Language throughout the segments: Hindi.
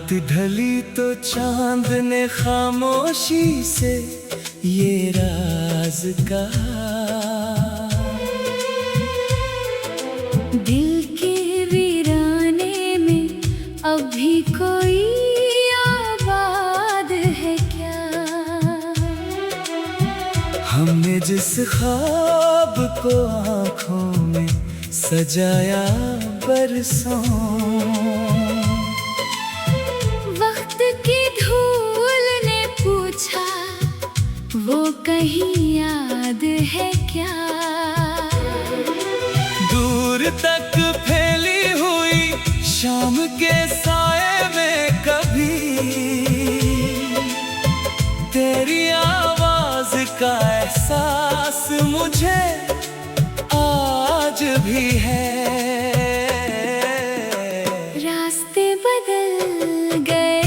रात ढली तो चांद ने खामोशी से ये राज कहा, दिल के वीराने में अभी कोई आबाद है क्या। हमने जिस ख्वाब को आँखों में सजाया बरसों, वक्त की धूल ने पूछा वो कहीं याद है क्या। दूर तक फैली हुई शाम के साए में कभी तेरी आवाज का एहसास मुझे आज भी है। रास्ते बदल गए,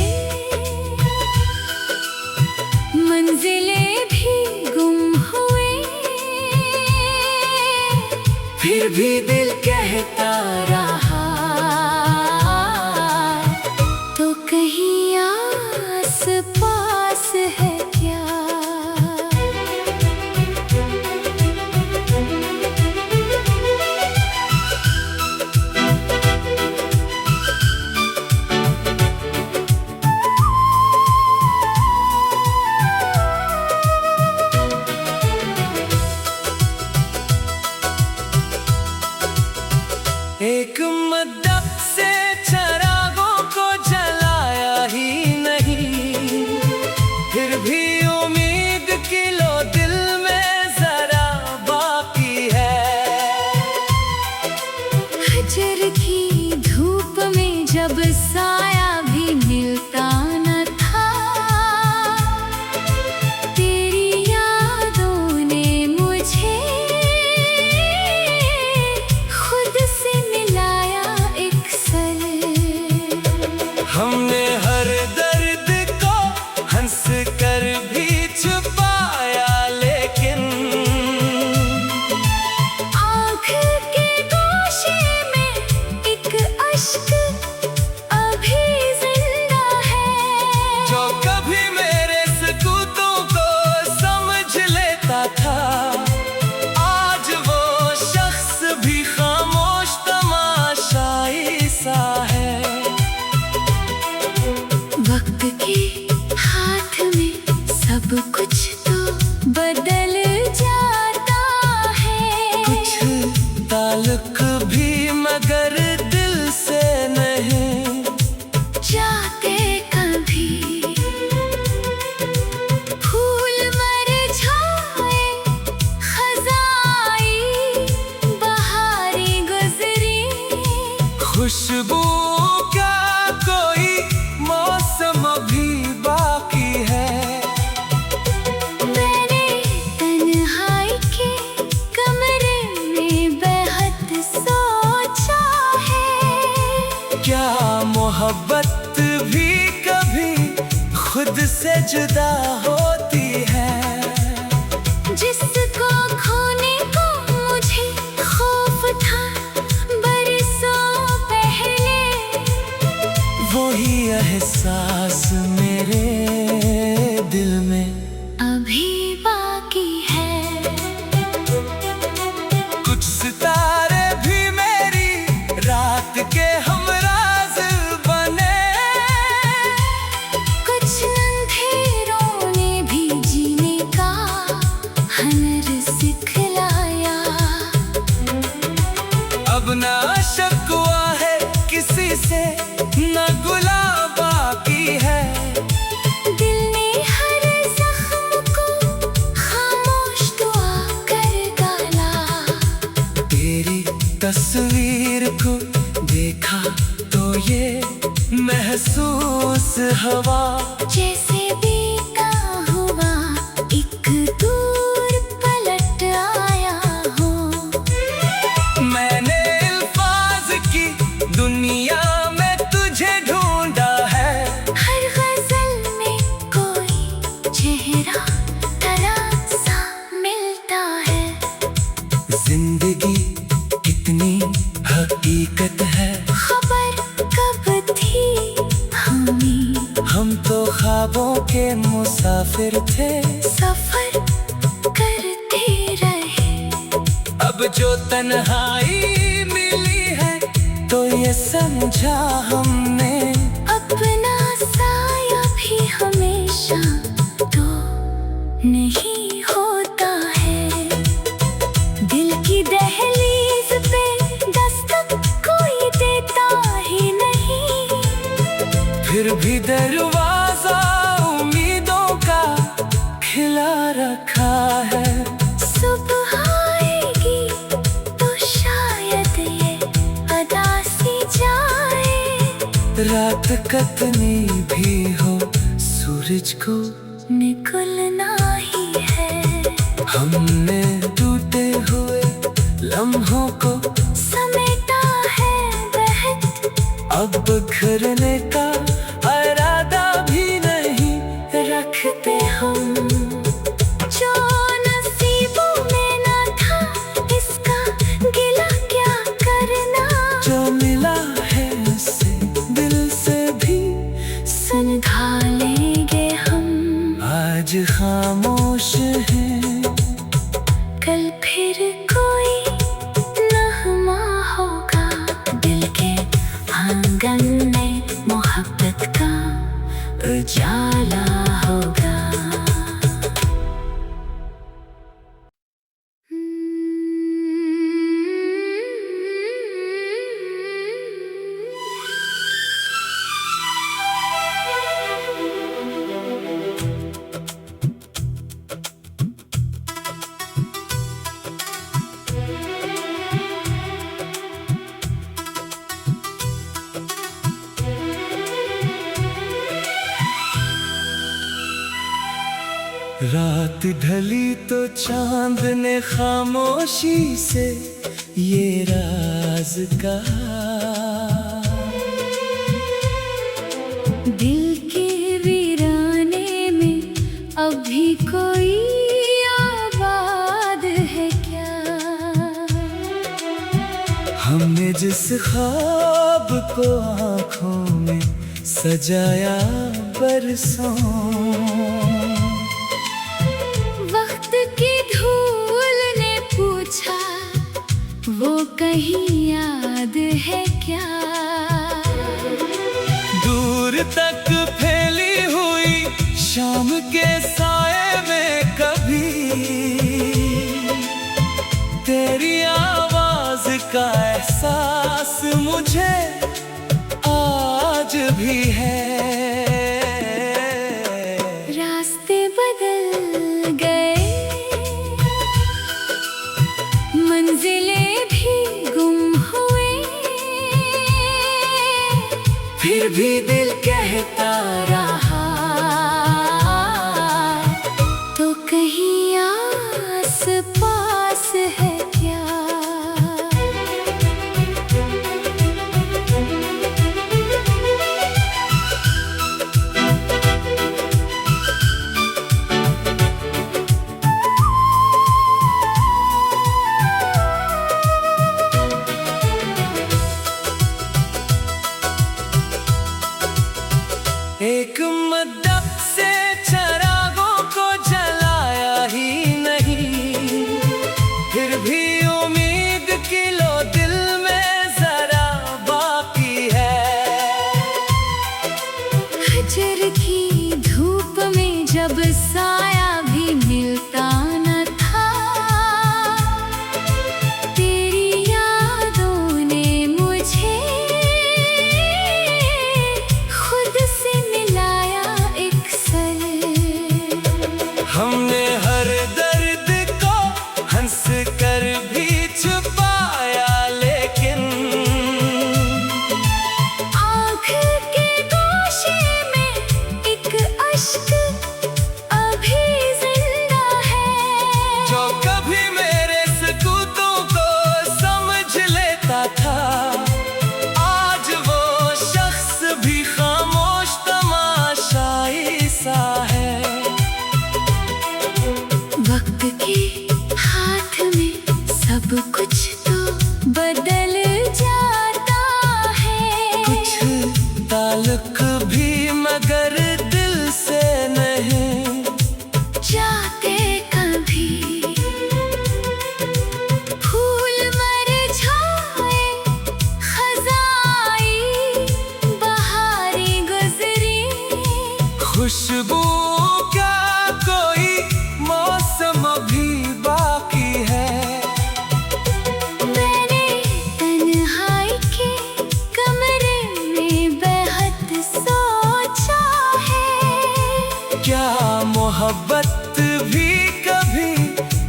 मंजिलें भी गुम हुए, फिर भी दिल कहता रहा तो कहीं आस पास है क्या। एक मद्दत से चरागों को जलाया ही नहीं, फिर भी उम्मीद की लो दिल में जरा बाकी है। हजर की धूप में जब साया भी मिलता न था, तेरी यादों ने मुझे खुद से मिलाया एक सर। हमने हर दर्द को हंस कर भी छुपाया, लेकिन आँख के गोशे में एक अश्क अभी जिंदा है। जो कभी मेरे सकूतों को समझ लेता था, आज वो शख्स भी खामोश तमाशाई सा है। वक्त के हाथ में सब कुछ तो बदल जाता है। कुछ ताल्लुक भी मगर दिल से नहीं जाते कभी फूल मुरझाए, खज़ाई बहारी गुजरी, खुशबू का कोई मौसम भी बाकी है। मैंने तन्हाई के कमरे में बेहद सोचा है। क्या मोहब्बत भी कभी खुद से जुदा होती है। जिसको खोने को मुझे खौफ था बरसों पहले, वही एहसास मेरे दिल में अभी बाकी है। कुछ सितारे भी मेरी रात के हमराज बने, कुछ अंधेरों ने भी जीने का हुनर सिखलाया। अब ना शिकवा है किसी से, न गुला बाकी है। दिल ने हर जख्म को खामोश दुआ कर डाला। तेरी तस्वीर को देखा तो ये महसूस हवा, जैसे बीता हुआ एक दूर पलट आया हो। मैंने अल्फाज की दुनिया में तुझे ढूंढा है। हर गजल में कोई चेहरा तरह सा मिलता है। जिंदगी कितनी हकीकत है, खबर कब थी हमें ख्वाबों के मुसाफिर थे, सफर करते रहे। अब जो तन्हाई मिली है तो ये समझा हमने, अपना साया भी हमेशा तो नहीं होता है। दिल की दहलीज पे दस्तक कोई देता ही नहीं, फिर भी दरवाजा उम्मीदों का खिला रखा है। सुबह आएगी तो शायद ये अदा सी जाए। रात कतनी भी हो सूरज को निकलना ही है। हमने टूटे हुए लम्हों को समेटा है बहत, अब बिखरने का इरादा भी नहीं रखते हम। जो नसीबों में ना था इसका गिला क्या करना, जो मिला है उसे दिल से भी सुलझा लेंगे हम। आज खामोश है, कल फिर कोई नगमा होगा। दिल के आंगन में मोहब्बत का उजाला होगा। रात ढली तो चांद ने खामोशी से ये राज कहा, दिल के वीराने में अभी कोई आबाद है क्या। हमने जिस ख्वाब को आँखों में सजाया बरसों, वक्त की धूल ने पूछा वो कहीं याद है क्या। दूर तक फैली हुई शाम के साए में कभी तेरी आवाज का एहसास मुझे आज भी है। रास्ते बदल गए, मंजिलें भी गुम हुए, फिर भी दिल कहता रहा तो कहीं आस पास है क्या। खुशबू का कोई मौसम अभी बाकी है। मैंने तन्हाई के कमरे में बेहद सोचा है। क्या मोहब्बत भी कभी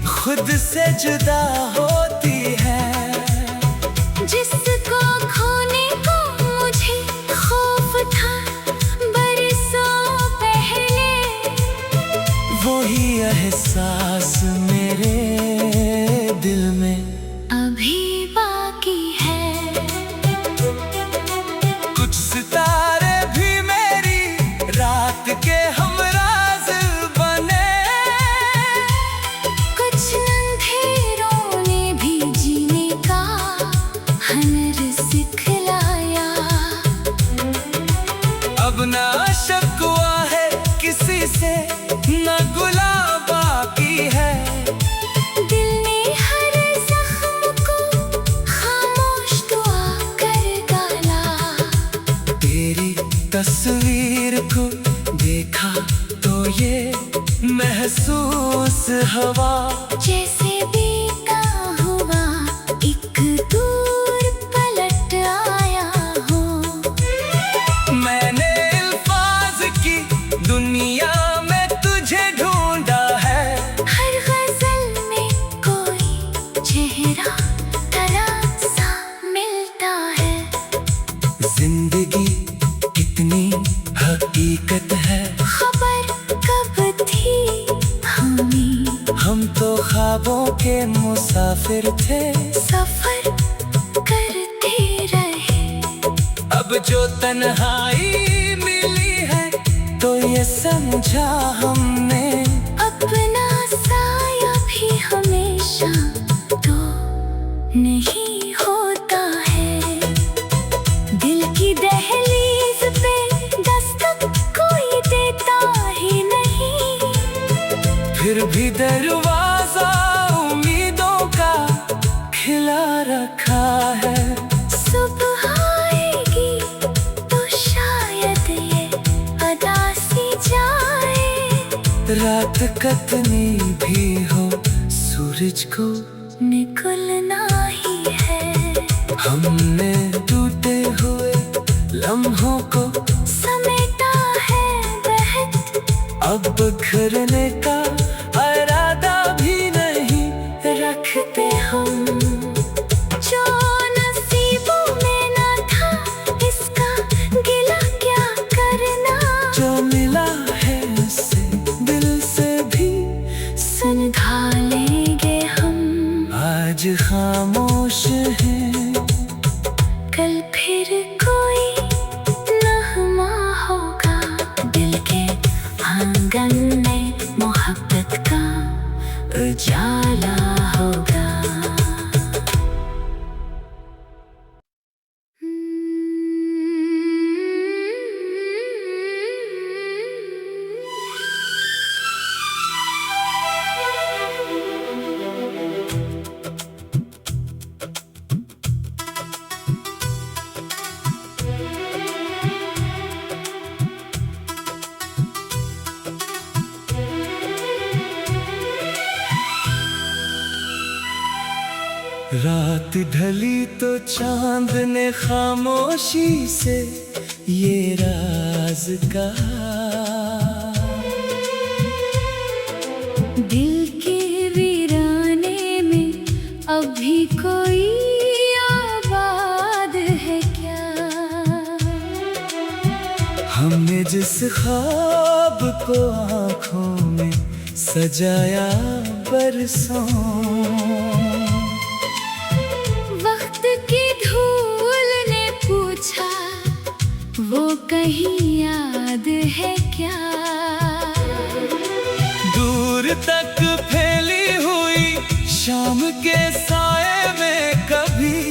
खुद से जुदा होती है? जिसको खोने को मुझे खौफ था बरसों पहले, वही एहसास मेरे दिल में अभी बाकी है। कुछ सितारे भी मेरी रात के हमराज बने, कुछ अंधेरों ने भी जीने का हुनर सिखलाया। अब ना शिकवा है किसी से, न गुला बाकी है। दिल ने हर जख्म को खामोश दुआ कर डाला। तेरी तस्वीर को देखा तो ये महसूस हवा, जैसे बीता हुआ एक दूर पलट आया हो। मैंने अल्फाज की दुनिया में तुझे ढूंढा है। हर गजल में कोई चेहरा तेरा सा मिलता है। जिंदगी कितनी हकीकत है, खबर कब थी हमें, हम तो ख्वाबों के मुसाफिर थे। सफर करते रहे। अब जो तन्हाई मिली है तो ये समझा हमने, अपना साया भी हमेशा तो नहीं होता है। दिल की दहलीज पे दस्तक कोई देता ही नहीं, फिर भी दरवाजा उम्मीदों का खिला रखा है। सुबह आएगी तो शायद ये अदा सी जाए। रात कतनी भी हो सूरज को निकलना ही है। हमने टूटे हुए लम्हों को समेटा है बहत, अब बिखरने का इरादा भी नहीं रखते हम। जो नसीबों में ना था इसका गिला क्या करना। जो मिला है उसे दिल से भी सुलझा लेंगे हम। आज खामोश है, कल फिर कोई नगमा होगा। दिल के आंगन में मोहब्बत का उजाला होगा। रात ढली तो चांद ने खामोशी से ये राज कहा। दिल के वीराने में अभी कोई आबाद है क्या। हमने जिस ख्वाब को आँखों में सजाया बरसों, वक्त की धूल ने पूछा वो कहीं याद है क्या। दूर तक फैली हुई शाम के साए में कभी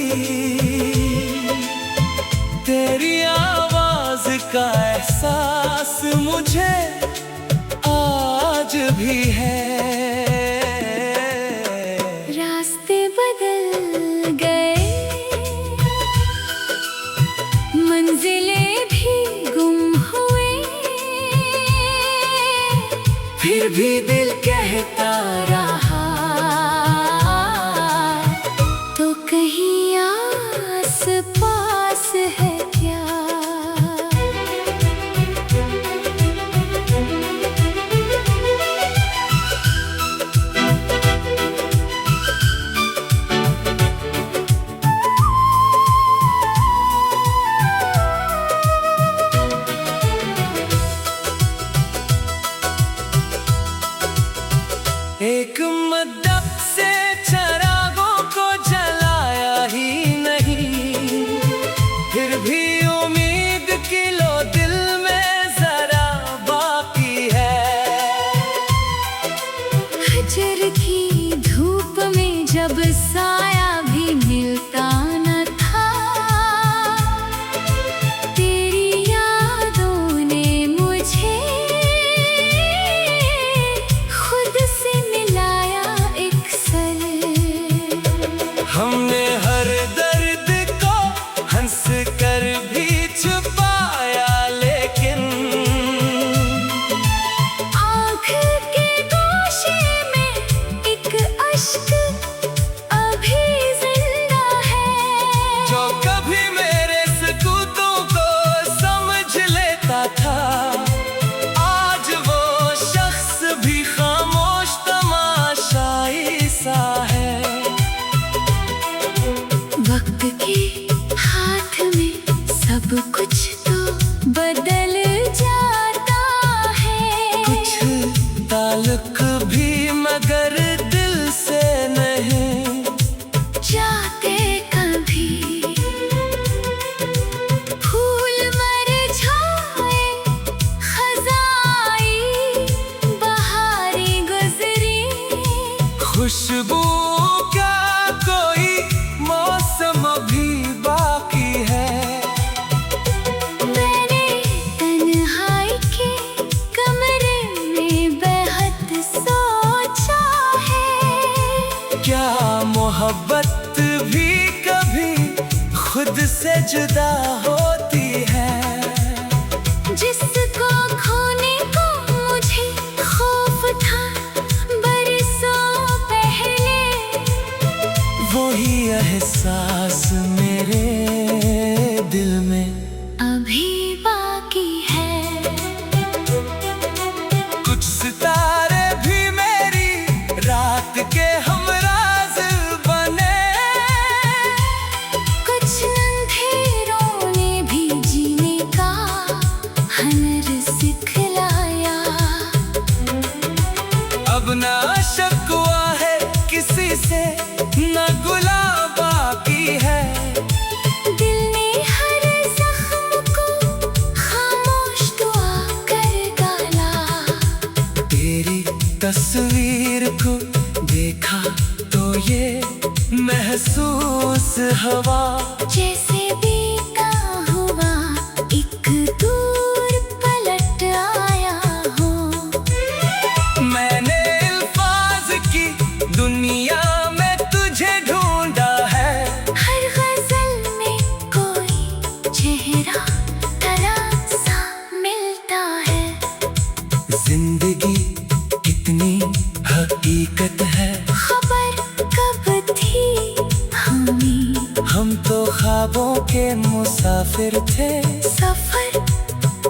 तेरी आवाज का एहसास मुझे आज भी है। रास्ते बदल गए, मंजिलें भी गुम हुए, फिर भी दिल कहता रहा, तो कहीं आस पास है क्या? एक मद्दत से चरागों को जलाया ही नहीं, फिर भी उम्मीद की लो दिल में जरा बाकी है। हजर की धूप में जब साया भी मिलता न था, तेरी यादों ने मुझे खुद से मिलाया एक सर। हमने हर दर्द को हंस कर भी छुपाया, लेकिन आँख के गोशे में एक अश्क अभी जिंदा है, जो कभी मेरे सकूतों को समझ लेता था, आज वो शख्स भी खामोश तमाशाई सा है। वक्त के हाथ में सब कुछ तो बदल जाता है, कुछ ताल्लुक भी मगर दिल से नहीं जाते कभी। फूल मुरझाए, खज़ाई बहारें गुजरी, खुशबू का कोई मौसम भी बाकी है। मैंने तन्हाई के कमरे में बेहद सोचा है, क्या मोहब्बत भी कभी खुद से जुदा होती है? जिसको खोने को मुझे खौफ था बरसों पहले, वही एहसास मेरे दिल में अभी बाकी है। कुछ सितारे भी मेरी रात के हमराज बने, कुछ अंधेरों ने भी जीने का हुनर सिखलाया। अब ना शिकवा है किसी से, न गुला बाकी है। दिल ने हर जख्म को खामोश दुआ कर डाला, तेरी तस्वीर को देखा तो ये महसूस हवा, जैसे बीता हुआ एक दूर पलट आया हो। मैंने अल्फाज की दुनिया में तुझे ढूंढा है, हर गजल में कोई चेहरा तरह सा मिलता है। जिंदगी कितनी हकीकत है, खबर कब थी हमें, हम तो ख्वाबों के मुसाफिर थे, सफर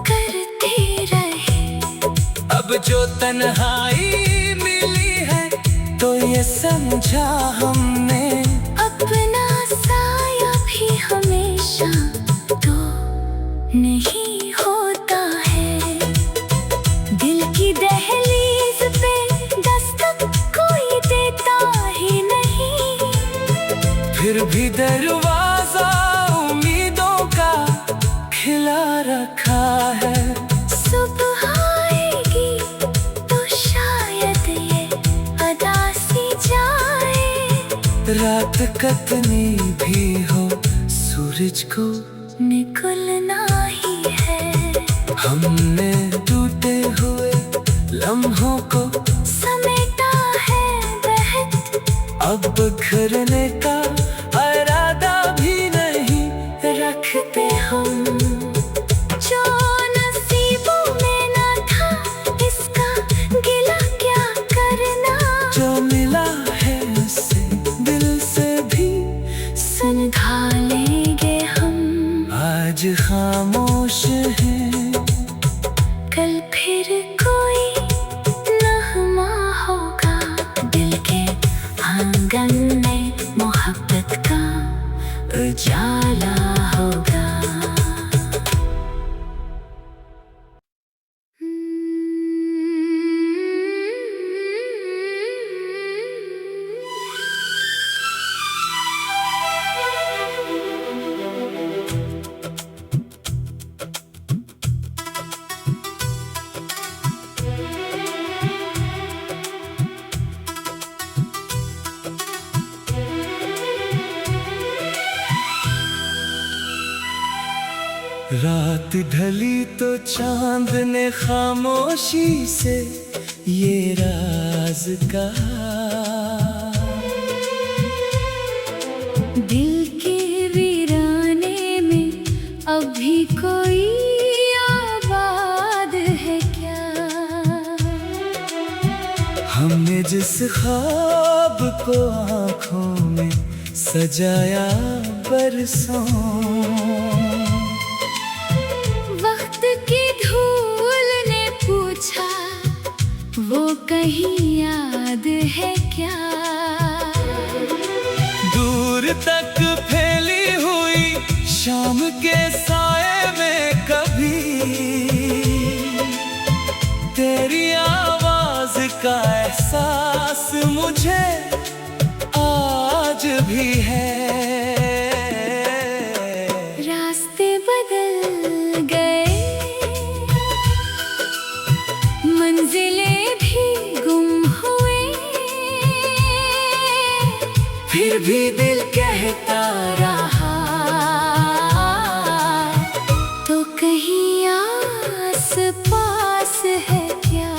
करते रहे। अब जो तन्हाई मिली है तो ये समझा हमने, अपना साया भी हमेशा तो नहीं होता है। दिल की दहलीज पे दस्तक कोई देता ही नहीं, फिर भी दरवाजा उम्मीदों का खिला रखा है। सुबह आएगी तो शायद ये अदा सी जाए, रात कतनी भी हो सूरज को निकलना ही है। हमने टूटे हुए लम्हों को समेटा है बहत, अब बिखरने का इरादा भी नहीं रखते हम। जो नसीबों में ना था इसका गिला रात ढली तो चांद ने खामोशी से ये राज कहा, दिल के वीराने में अभी कोई आबाद है क्या? हमने जिस ख्वाब को आँखों में सजाया बरसों, वक्त की धूल ने पूछा वो कहीं याद है क्या? दूर तक फैली हुई शाम के साए में कभी तेरी आवाज का एहसास मुझे आज भी है। रास्ते बदल गए, मंजिलें भी गुम हुए, फिर भी दिल कहता रहा तो कहीं आस पास है क्या?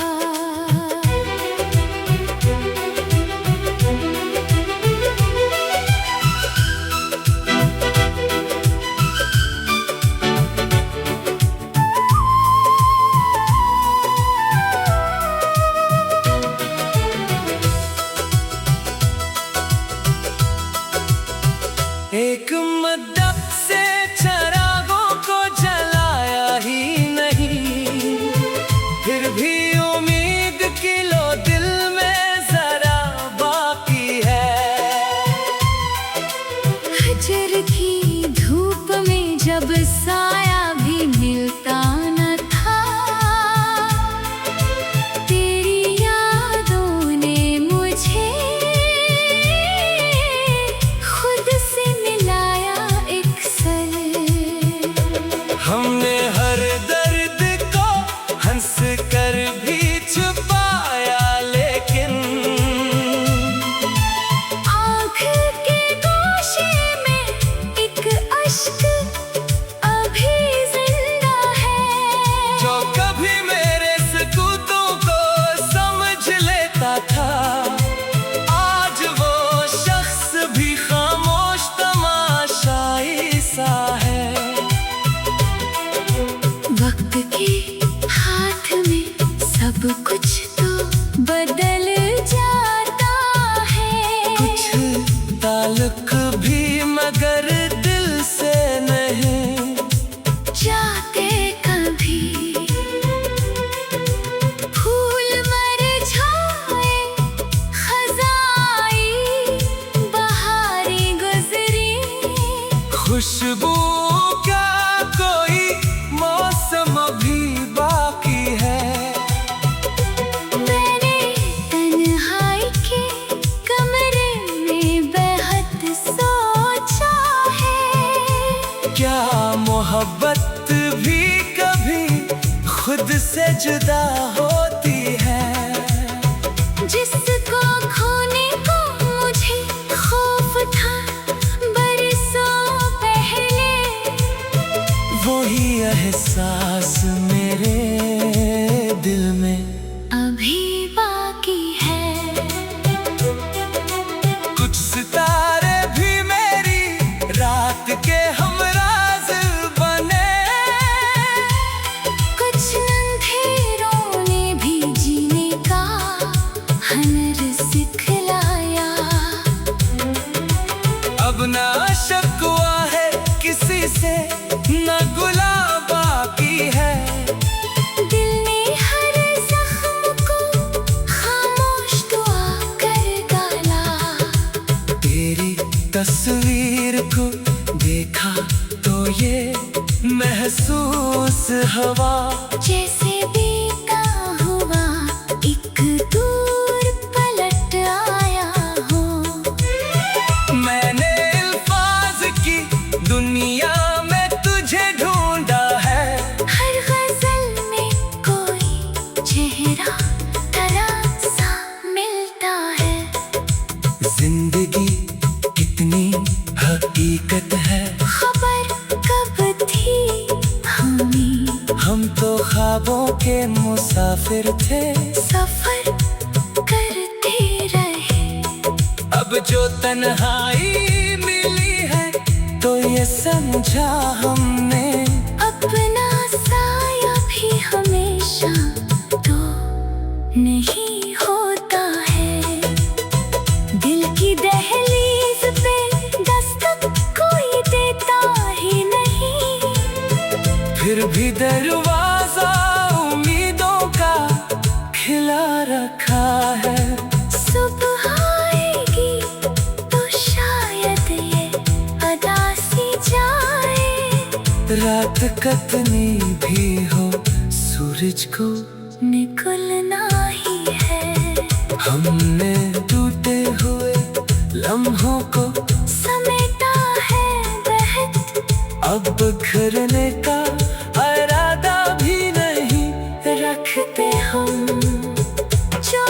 एक मद्दत से चरागों को जलाया ही नहीं, फिर भी उम्मीद की लो दिल में जरा बाकी है। हजर की धूप में जब साया भी मिलता न था, तेरी यादों ने मुझे खुद से मिलाया एक सर। हमने हर दर्द को हंस कर भी छुपाया, लेकिन आँख के गोशे में एक अश्क अभी जिंदा है, जो कभी मेरे सकूतों को समझ लेता था, आज वो शख्स भी खामोश तमाशाई सा है। वक्त के हाथ में सब कुछ तो बदल जाता है, कुछ ताल्लुक भी मगर दिल से नहीं जाते कभी। फूल मुरझाए, खज़ाई बहारें गुजरी, खुशबू का कोई मौसम भी बाकी है। मैंने तन्हाई के कमरे में बेहद सोचा है, क्या मोहब्बत भी कभी खुद से जुदा होती है? जिसको खोने को मुझे खौफ था बरसों पहले, वही एहसास मेरे दिल में अभी बाकी है। कुछ सितारे भी मेरी रात के हमराज बने, कुछ अंधेरों ने भी जीने का हुनर सिखलाया। अब ना शिकवा है किसी से, न गुला बाकी है। दिल ने हर जख्म को खामोश दुआ कर डाला, तेरी तस्वीर को देखा तो ये महसूस हवा, जैसे बीता हुआ एक दूर पलट आया हो। मैंने अल्फाज की दुनिया में तुझे ढूंढा है, हर गजल में कोई चेहरा तेरा सा मिलता है। जिंदगी कितनी हकीकत है, खबर कब थी हमें के मुसाफिर थे, सफर करते रहे। अब जो तन्हाई मिली है तो ये समझा हमने, अपना साया भी हमेशा तो नहीं होता है। दिल की दहलीज पे दस्तक कोई देता ही नहीं, फिर भी दरवाजा उम्मीदों का खिला रखा है। सुबह आएगी तो शायद ये अदा सी जाए। रात कतनी भी हो सूरज को निकलना ही है। हमने टूटे हुए लम्हों को समेटा है बहत, अब बिखरने का इरादा भी नहीं रखते हम। जो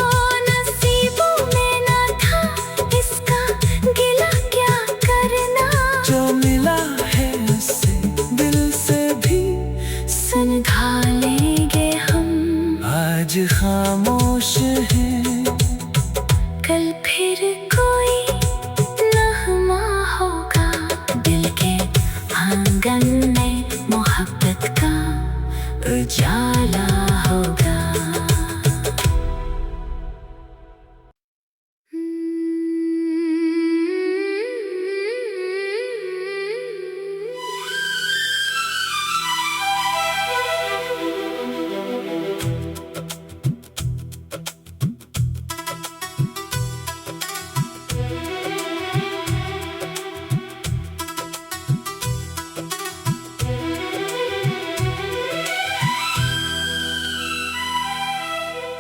नसीबों में ना था इसका गिला क्या करना, जो मिला है उसे दिल से भी सुलझा लेंगे हम। आज खामोश है, कल फिर कोई नगमा होगा। दिल के आंगन में मोहब्बत का उजाला होगा।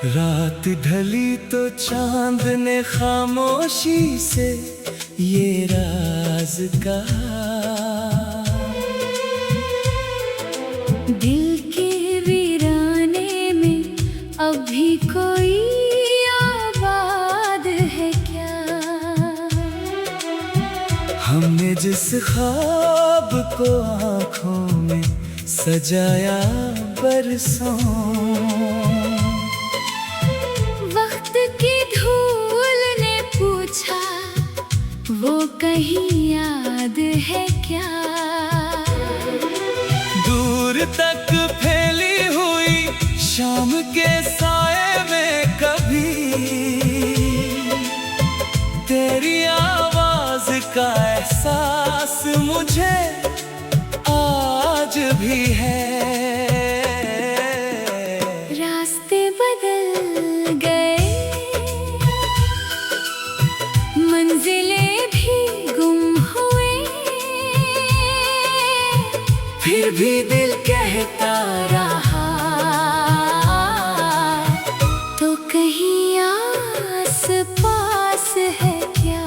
रात ढली तो चांद ने खामोशी से ये राज कहा, दिल के वीराने में अभी कोई आबाद है क्या। हमने जिस ख्वाब को आँखों में सजाया बरसों, वक्त की धूल ने पूछा वो कहीं याद है क्या। दूर तक फैली हुई शाम के साए में कभी तेरी आवाज का एहसास मुझे आज भी है। रास्ते बदल गए, मंजिलें भी गुम हुए, फिर भी दिल कहता रहा तो कहीं आस पास है क्या।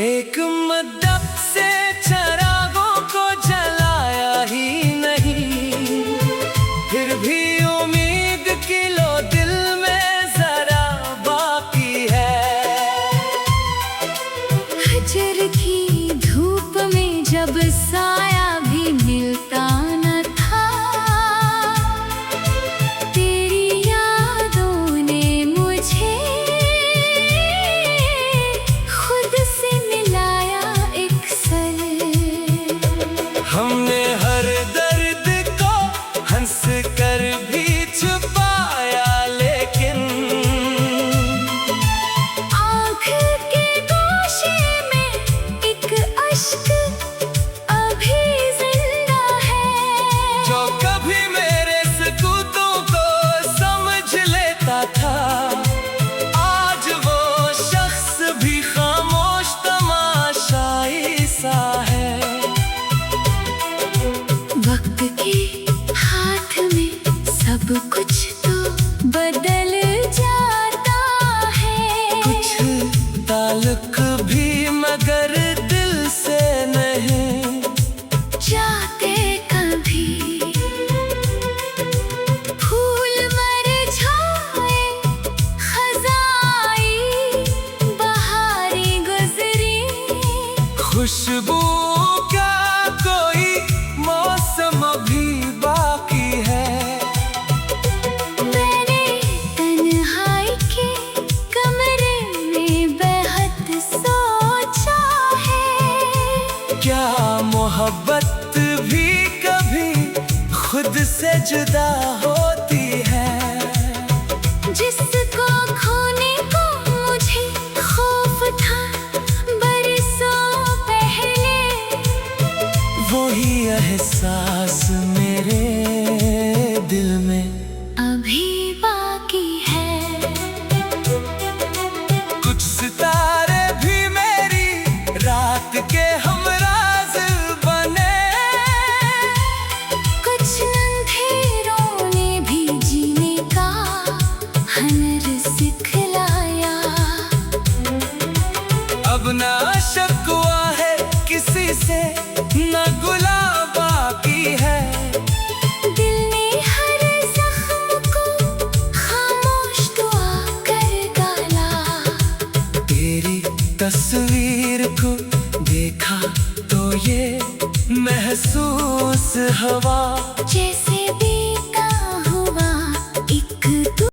एक मद्दत से चरागों को जलाया ही नहीं, वक्त भी कभी खुद से जुदा होती है। जिसको खोने को मुझे खौफ था बरसों पहले, वही एहसास मेरे दिल में अभी बाकी है। कुछ सितारे भी मेरी रात के हमराज बने, कुछ अंधेरों ने भी जीने का हुनर सिखलाया। अब ना शिकवा है किसी से, न गुला बाकी है। दिल ने हर जख्म को खामोश दुआ कर डाला। तेरी तस्वीर को देखा तो ये महसूस हवा जैसे